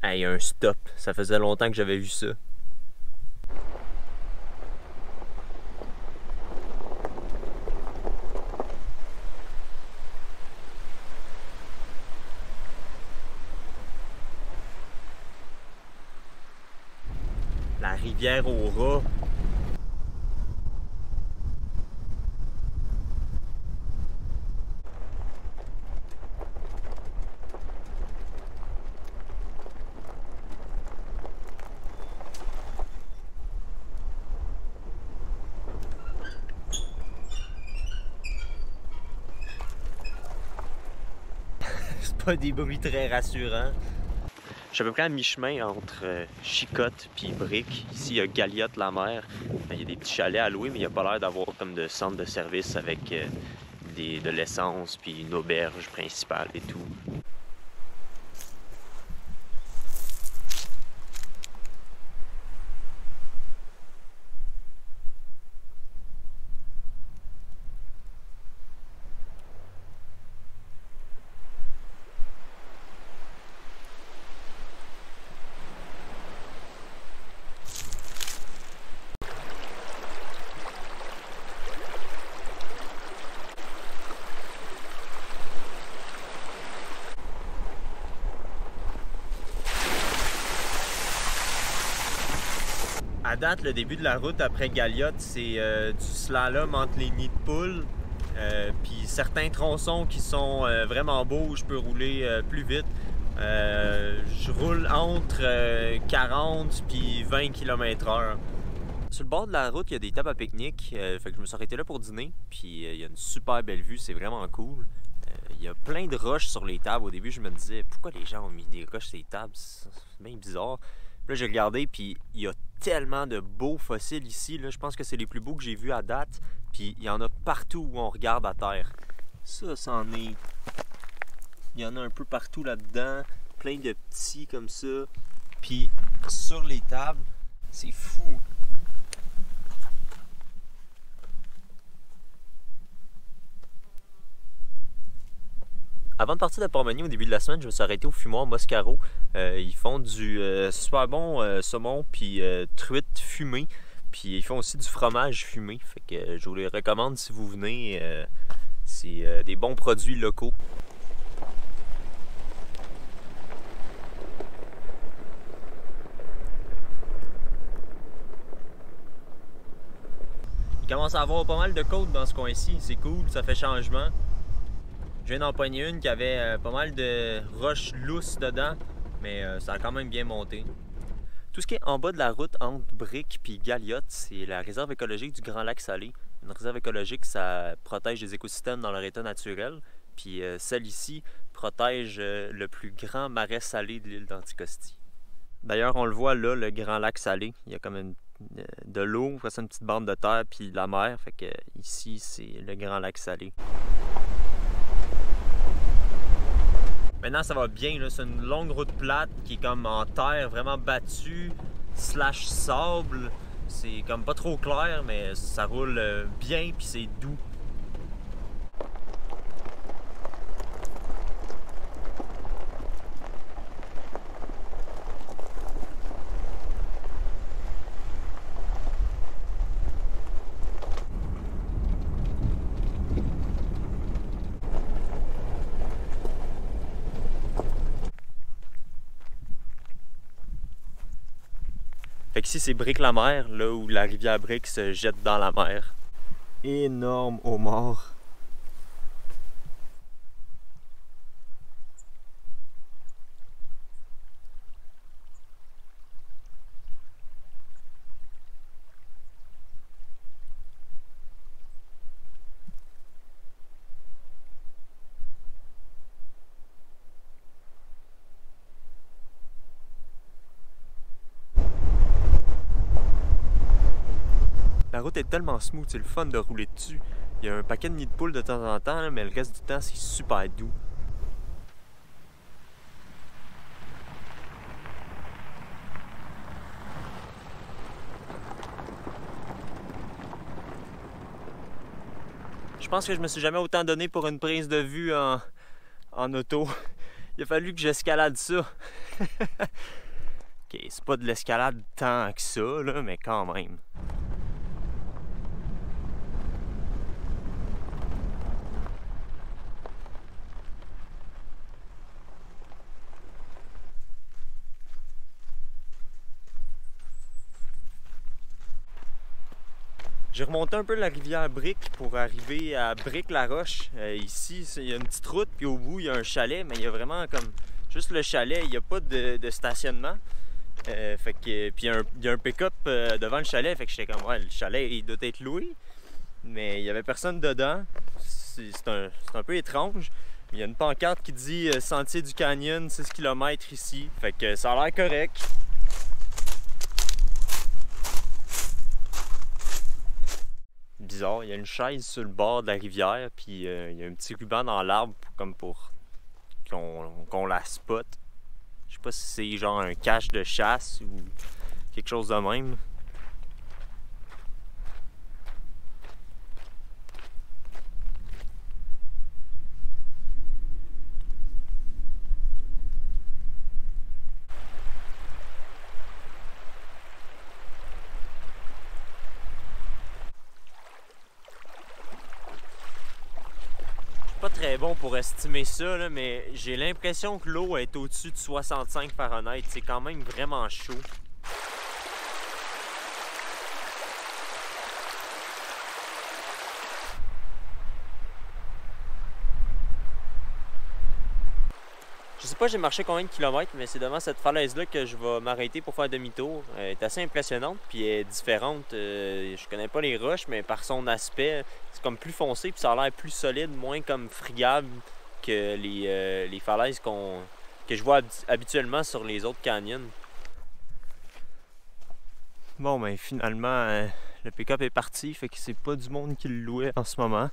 Hey, un stop. Ça faisait longtemps que j'avais vu ça. La rivière aux rats. C'est pas des bruits très rassurants. Je suis à peu près à mi-chemin entre Chicotte puis Brick. Ici, il y a Galiote la mer. Il y a des petits chalets à louer, mais il n'y a pas l'air d'avoir comme de centre de service avec de l'essence puis une auberge principale et tout. À date, le début de la route après Galiote, c'est du slalom entre les nids de poules. Puis certains tronçons qui sont vraiment beaux où je peux rouler plus vite. Je roule entre 40 puis 20 km/h. Sur le bord de la route, il y a des tables à pique-nique. Fait que je me suis arrêté là pour dîner. Puis il y a une super belle vue, c'est vraiment cool. Il y a plein de roches sur les tables. Au début, je me disais, pourquoi les gens ont mis des roches sur les tables? C'est bien bizarre. Puis là, j'ai regardé, puis il y a tellement de beaux fossiles ici. Là. Je pense que c'est les plus beaux que j'ai vus à date. Puis il y en a partout où on regarde à terre. Ça, c'en est... Il y en a un peu partout là-dedans. Plein de petits comme ça. Puis sur les tables, c'est fou. Avant de partir de Port-Moigny au début de la semaine, je me suis arrêté au fumoir Moscaro. Ils font du super bon saumon puis truite fumée. Puis ils font aussi du fromage fumé. Fait que je vous les recommande si vous venez. C'est des bons produits locaux. Il commence à avoir pas mal de côtes dans ce coin-ci. C'est cool, ça fait changement. Je viens d'en pogner une qui avait pas mal de roches lousses dedans, mais ça a quand même bien monté. Tout ce qui est en bas de la route entre Brick et Galiote, c'est la réserve écologique du Grand Lac Salé. Une réserve écologique, ça protège les écosystèmes dans leur état naturel. Puis celle ici protège le plus grand marais salé de l'île d'Anticosti. D'ailleurs, on le voit là, le Grand Lac Salé. Il y a comme de l'eau, après ça une petite bande de terre, puis la mer. Fait que ici, c'est le Grand Lac Salé. Maintenant, ça va bien. C'est une longue route plate qui est comme en terre, vraiment battue, slash sable. C'est comme pas trop clair, mais ça roule bien puis c'est doux. Fait que ici, c'est Brick-la-Mer, là où la rivière Brick se jette dans la mer. Énorme homard. La route est tellement smooth, c'est le fun de rouler dessus. Il y a un paquet de nids de poules de temps en temps, mais le reste du temps, c'est super doux. Je pense que je me suis jamais autant donné pour une prise de vue en auto. Il a fallu que j'escalade ça. Ok, c'est pas de l'escalade tant que ça, là, mais quand même. J'ai remonté un peu la rivière Brick pour arriver à Brick-la-Roche. Ici, il y a une petite route, puis au bout, il y a un chalet, mais il y a vraiment comme juste le chalet, il n'y a pas de stationnement. Fait que, puis il y a un pick-up devant le chalet, fait que j'étais comme, ouais, le chalet, il doit être loué, mais il n'y avait personne dedans. C'est un peu étrange. Il y a une pancarte qui dit Sentier du Canyon, 6 km ici, fait que ça a l'air correct. Bizarre, il y a une chaise sur le bord de la rivière, puis il y a un petit ruban dans l'arbre comme pour qu'on la spot. Je sais pas si c'est genre un cache de chasse ou quelque chose de même. Pas très bon pour estimer ça, là, mais j'ai l'impression que l'eau est au-dessus de 65 Fahrenheit. C'est quand même vraiment chaud. Je sais pas j'ai marché combien de kilomètres, mais c'est devant cette falaise-là que je vais m'arrêter pour faire demi-tour. Elle est assez impressionnante, puis elle est différente. Je connais pas les roches, mais par son aspect, c'est comme plus foncé, puis ça a l'air plus solide, moins comme friable que les falaises que je vois habituellement sur les autres canyons. Bon, ben finalement, le pick-up est parti, fait que c'est pas du monde qui le louait en ce moment.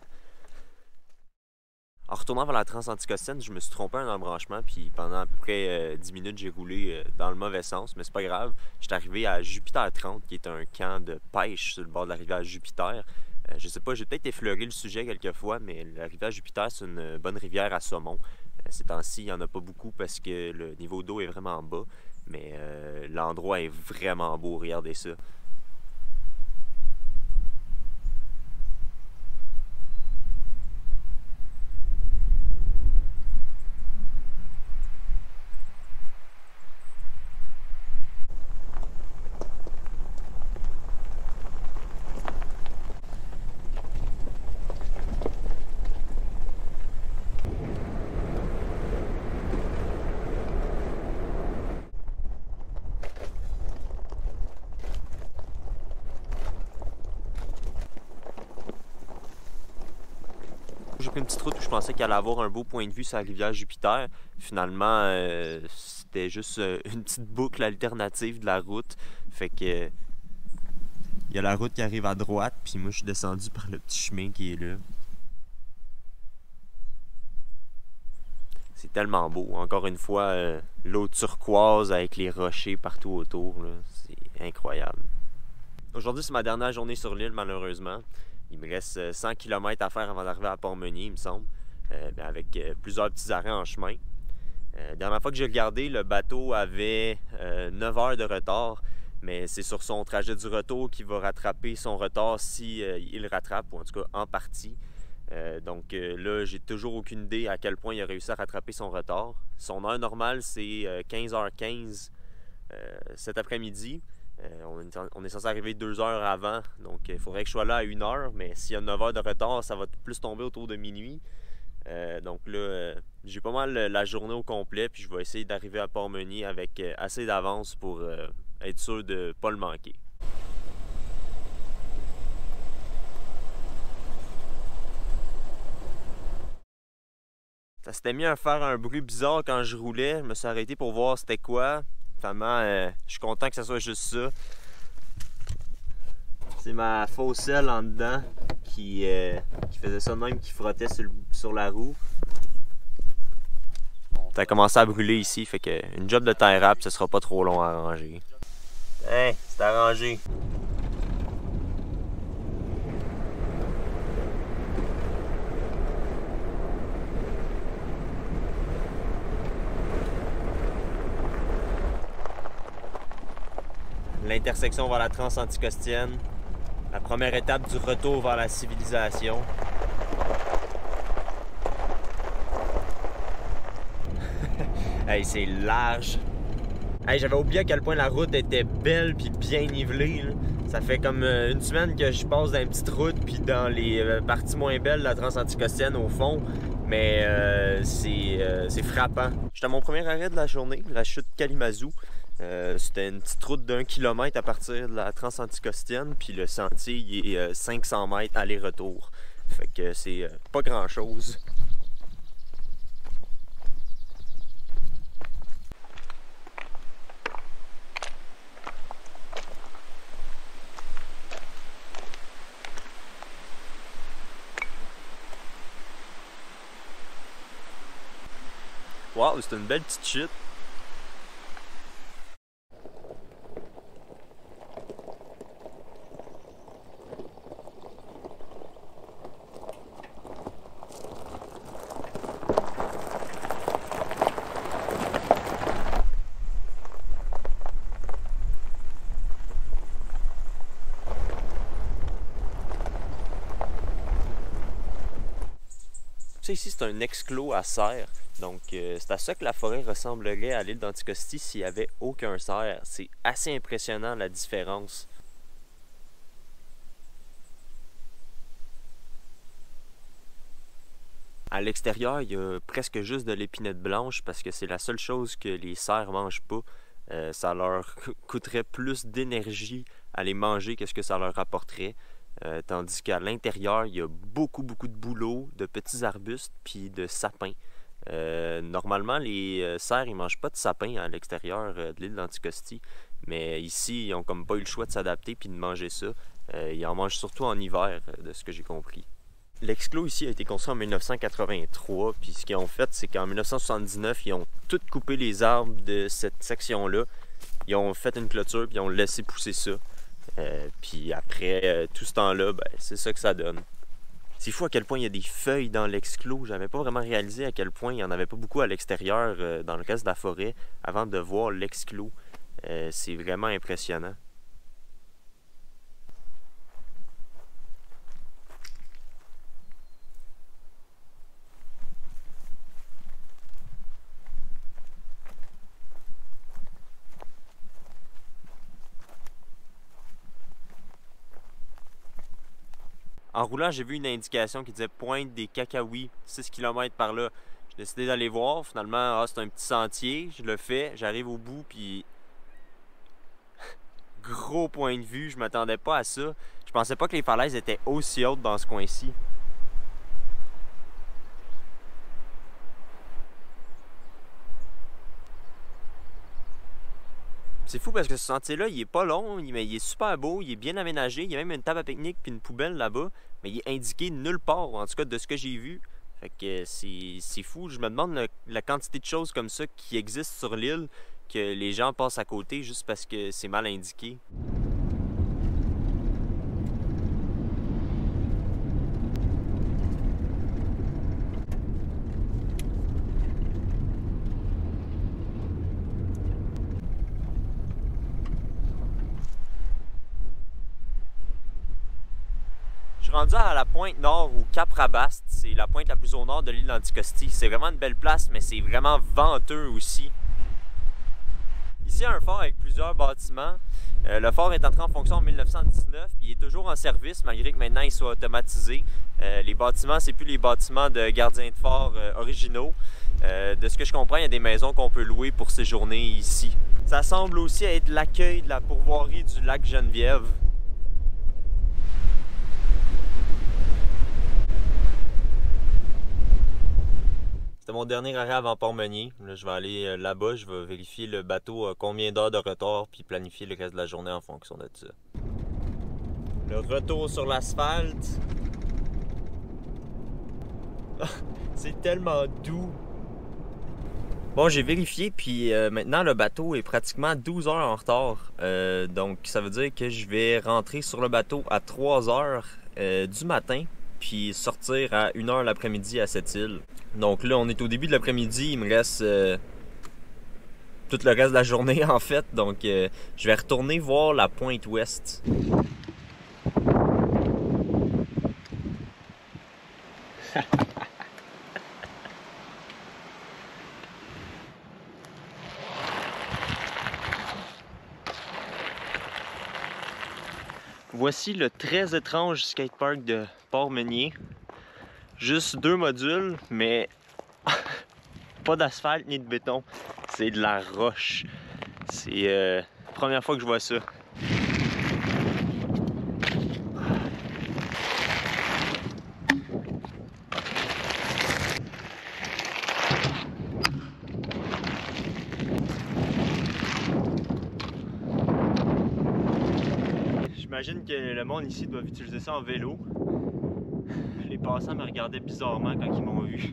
En retournant vers la Transanticostienne, je me suis trompé un embranchement, puis pendant à peu près 10 minutes, j'ai roulé dans le mauvais sens, mais c'est pas grave. J'étais arrivé à Jupiter 30, qui est un camp de pêche sur le bord de la rivière Jupiter. Je sais pas, j'ai peut-être effleuré le sujet quelques fois, mais la rivière Jupiter, c'est une bonne rivière à saumon. Ces temps-ci, il n'y en a pas beaucoup parce que le niveau d'eau est vraiment bas, mais l'endroit est vraiment beau, regardez ça. J'ai pris une petite route où je pensais qu'il allait avoir un beau point de vue sur la rivière Jupiter. Finalement, c'était juste une petite boucle alternative de la route. Fait que il y a la route qui arrive à droite, puis moi je suis descendu par le petit chemin qui est là. C'est tellement beau. Encore une fois, l'eau turquoise avec les rochers partout autour, c'est incroyable. Aujourd'hui, c'est ma dernière journée sur l'île, malheureusement. Il me reste 100 km à faire avant d'arriver à Port-Meunier, il me semble, avec plusieurs petits arrêts en chemin. La dernière fois que j'ai regardé, le bateau avait 9 heures de retard, mais c'est sur son trajet du retour qu'il va rattraper son retard si il le rattrape, ou en tout cas en partie. Donc là, j'ai toujours aucune idée à quel point il a réussi à rattraper son retard. Son heure normale, c'est 15h15 cet après-midi. On est censé arriver 2 heures avant, donc il faudrait que je sois là à 1 heure, mais s'il y a 9 heures de retard, ça va plus tomber autour de minuit. Donc là, j'ai pas mal la journée au complet, puis je vais essayer d'arriver à Port-Meunier avec assez d'avance pour être sûr de ne pas le manquer. Ça s'était mis à faire un bruit bizarre quand je roulais. Je me suis arrêté pour voir c'était quoi. Finalement, je suis content que ce soit juste ça. C'est ma fausse selle en dedans qui faisait ça de même, qui frottait sur la roue. Ça a commencé à brûler ici, fait que une job de tie wrap, ce sera pas trop long à arranger. Hein, c'est arrangé. l'intersection vers la Transanticostienne, la première étape du retour vers la civilisation. Hey, c'est large. Hey, j'avais oublié à quel point la route était belle puis bien nivelée, là. Ça fait comme une semaine que je passe dans une petite route puis dans les parties moins belles de la Transanticostienne au fond. Mais c'est frappant. J'étais à mon premier arrêt de la journée, la chute Kalimazoo. C'était une petite route d'1 kilomètre à partir de la Transanticostienne, puis le sentier il est 500 mètres aller-retour. Fait que c'est pas grand-chose. Wow, c'est une belle petite chute. Ça ici, c'est un exclos à cerf. Donc, c'est à ça que la forêt ressemblerait à l'île d'Anticosti s'il n'y avait aucun cerf. C'est assez impressionnant la différence. À l'extérieur, il y a presque juste de l'épinette blanche parce que c'est la seule chose que les cerfs mangent pas. Ça leur coûterait plus d'énergie à les manger que ce que ça leur apporterait. Tandis qu'à l'intérieur, il y a beaucoup de bouleaux, de petits arbustes puis de sapins. Normalement, les cerfs, ils mangent pas de sapins à l'extérieur de l'île d'Anticosti. Mais ici, ils ont comme pas eu le choix de s'adapter puis de manger ça. Ils en mangent surtout en hiver, de ce que j'ai compris. L'exclos ici a été construit en 1983, puis ce qu'ils ont fait, c'est qu'en 1979, ils ont tout coupé les arbres de cette section-là. Ils ont fait une clôture, puis ils ont laissé pousser ça. Puis après tout ce temps-là, ben, c'est ça que ça donne. C'est fou à quel point il y a des feuilles dans l'exclos. J'avais pas vraiment réalisé à quel point il n'y en avait pas beaucoup à l'extérieur, dans le reste de la forêt, avant de voir l'exclos. C'est vraiment impressionnant. En roulant, j'ai vu une indication qui disait pointe des Cacahuis, 6 km par là. J'ai décidé d'aller voir. Finalement, c'est un petit sentier. Je le fais, j'arrive au bout, puis gros point de vue. Je m'attendais pas à ça. Je pensais pas que les falaises étaient aussi hautes dans ce coin-ci. C'est fou parce que ce sentier-là, il est pas long, mais il est super beau, il est bien aménagé. Il y a même une table à pique-nique puis une poubelle là-bas, mais il est indiqué nulle part, en tout cas de ce que j'ai vu. Fait que c'est fou. Je me demande la quantité de choses comme ça qui existent sur l'île que les gens passent à côté juste parce que c'est mal indiqué. Je suis rendu à la pointe nord ou Cap Rabaste. C'est la pointe la plus au nord de l'île d'Anticosti. C'est vraiment une belle place, mais c'est vraiment venteux aussi. Ici, il y a un fort avec plusieurs bâtiments. Le fort est entré en fonction en 1919 puis il est toujours en service malgré que maintenant il soit automatisé. Les bâtiments, c'est plus les bâtiments de gardiens de fort originaux. De ce que je comprends, il y a des maisons qu'on peut louer pour séjourner ici. Ça semble aussi être l'accueil de la pourvoirie du lac Geneviève. C'était mon dernier arrêt avant Port-Meunier. Là, je vais aller là-bas, je vais vérifier le bateau a combien d'heures de retard puis planifier le reste de la journée en fonction de ça. Le retour sur l'asphalte. C'est tellement doux. Bon, j'ai vérifié puis maintenant le bateau est pratiquement 12 heures en retard. Donc ça veut dire que je vais rentrer sur le bateau à 3 heures du matin puis sortir à 1 heure l'après-midi à cette île. Donc là, on est au début de l'après-midi, il me reste tout le reste de la journée en fait. Donc je vais retourner voir la pointe ouest. Voici le très étrange skatepark de Port-Meunier. Juste 2 modules, mais pas d'asphalte ni de béton. C'est de la roche. C'est la première fois que je vois ça. J'imagine que le monde ici doit utiliser ça en vélo. Les passants me regardaient bizarrement quand ils m'ont vu.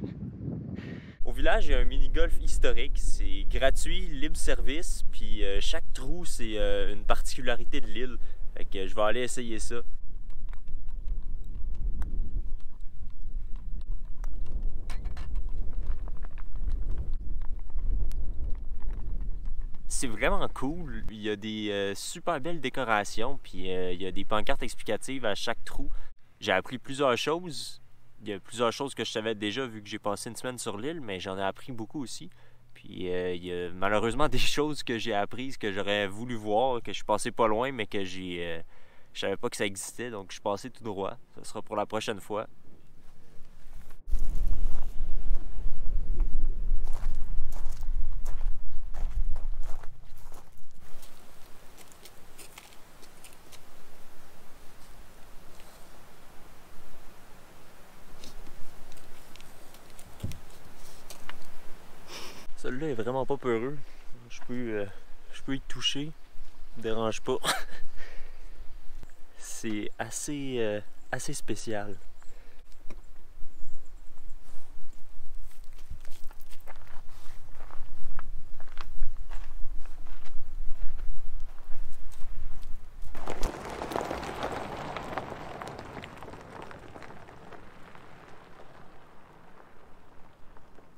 Au village, il y a un mini-golf historique. C'est gratuit, libre service, puis chaque trou, c'est une particularité de l'île. Fait que je vais aller essayer ça. C'est vraiment cool. Il y a des super belles décorations, puis il y a des pancartes explicatives à chaque trou. J'ai appris plusieurs choses. Il y a plusieurs choses que je savais déjà vu que j'ai passé une semaine sur l'île, mais j'en ai appris beaucoup aussi. Puis il y a malheureusement des choses que j'ai apprises que j'aurais voulu voir, que je suis passé pas loin, mais que je savais pas que ça existait, donc je suis passé tout droit. Ça sera pour la prochaine fois. Celui-là est vraiment pas peureux. Je peux y toucher. Ça me dérange pas. C'est assez spécial.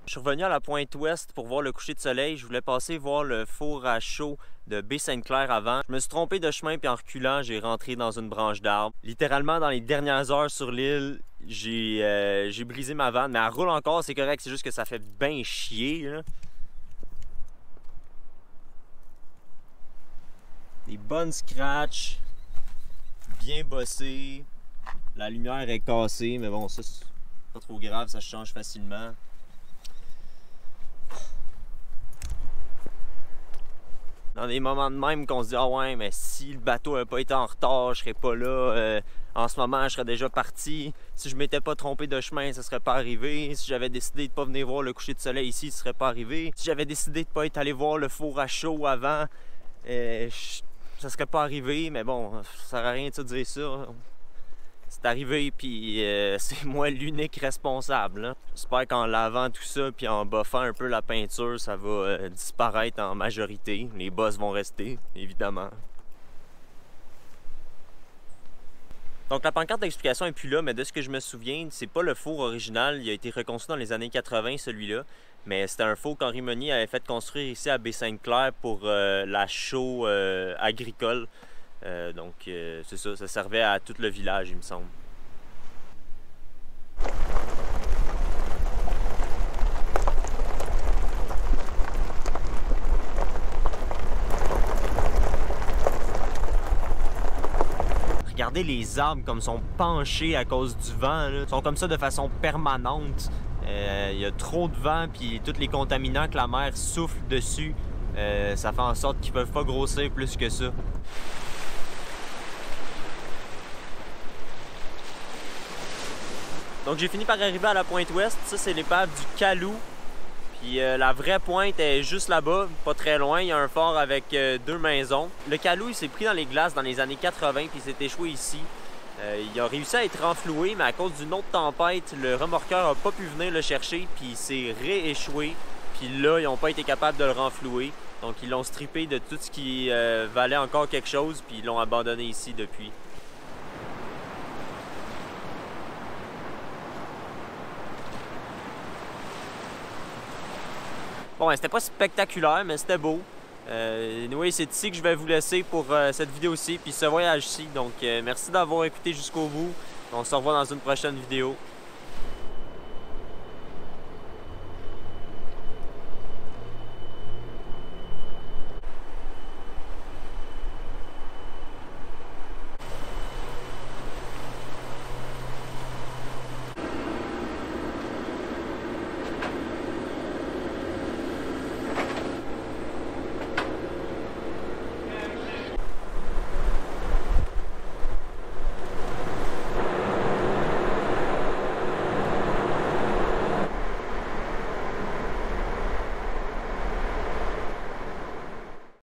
Je suis revenu à la pointe ouest pour voir le coucher de soleil. Je voulais passer voir le four à chaud de Baie-Sainte-Claire avant. Je me suis trompé de chemin puis en reculant, j'ai rentré dans une branche d'arbre. Littéralement, dans les dernières heures sur l'île, j'ai brisé ma vanne. Mais elle roule encore, c'est correct, c'est juste que ça fait bien chier, là. Des bonnes scratchs, bien bossées. La lumière est cassée, mais bon, ça c'est pas trop grave, ça se change facilement. Dans des moments de même qu'on se dit « Ah ouais, mais si le bateau n'avait pas été en retard, je serais pas là. En ce moment, je serais déjà parti. Si je m'étais pas trompé de chemin, ça serait pas arrivé. Si j'avais décidé de pas venir voir le coucher de soleil ici, ça serait pas arrivé. Si j'avais décidé de pas être allé voir le four à chaud avant, ça serait pas arrivé. » Mais bon, ça sert à rien de se dire ça. C'est arrivé, puis c'est moi l'unique responsable, hein. J'espère qu'en lavant tout ça, puis en buffant un peu la peinture, ça va disparaître en majorité. Les bosses vont rester, évidemment. Donc la pancarte d'explication est plus là, mais de ce que je me souviens, c'est pas le four original. Il a été reconstruit dans les années 80, celui-là. Mais c'était un four qu'Henri Meunier avait fait construire ici à Baie-Sainte-Claire pour la chaux agricole. Donc c'est ça, ça servait à tout le village, il me semble. Regardez les arbres comme sont penchés à cause du vent, là. Ils sont comme ça de façon permanente. Il y a trop de vent, puis tous les contaminants que la mer souffle dessus, ça fait en sorte qu'ils peuvent pas grossir plus que ça. Donc j'ai fini par arriver à la pointe ouest. Ça, c'est l'épave du Calou. Puis la vraie pointe est juste là-bas, pas très loin. Il y a un fort avec 2 maisons. Le Calou, il s'est pris dans les glaces dans les années 80 puis il s'est échoué ici. Il a réussi à être renfloué, mais à cause d'une autre tempête, le remorqueur n'a pas pu venir le chercher puis il s'est rééchoué. Puis là, ils n'ont pas été capables de le renflouer. Donc ils l'ont strippé de tout ce qui valait encore quelque chose puis ils l'ont abandonné ici depuis. Bon, c'était pas spectaculaire, mais c'était beau. Anyway, c'est ici que je vais vous laisser pour cette vidéo-ci, puis ce voyage-ci. Donc, merci d'avoir écouté jusqu'au bout. On se revoit dans une prochaine vidéo.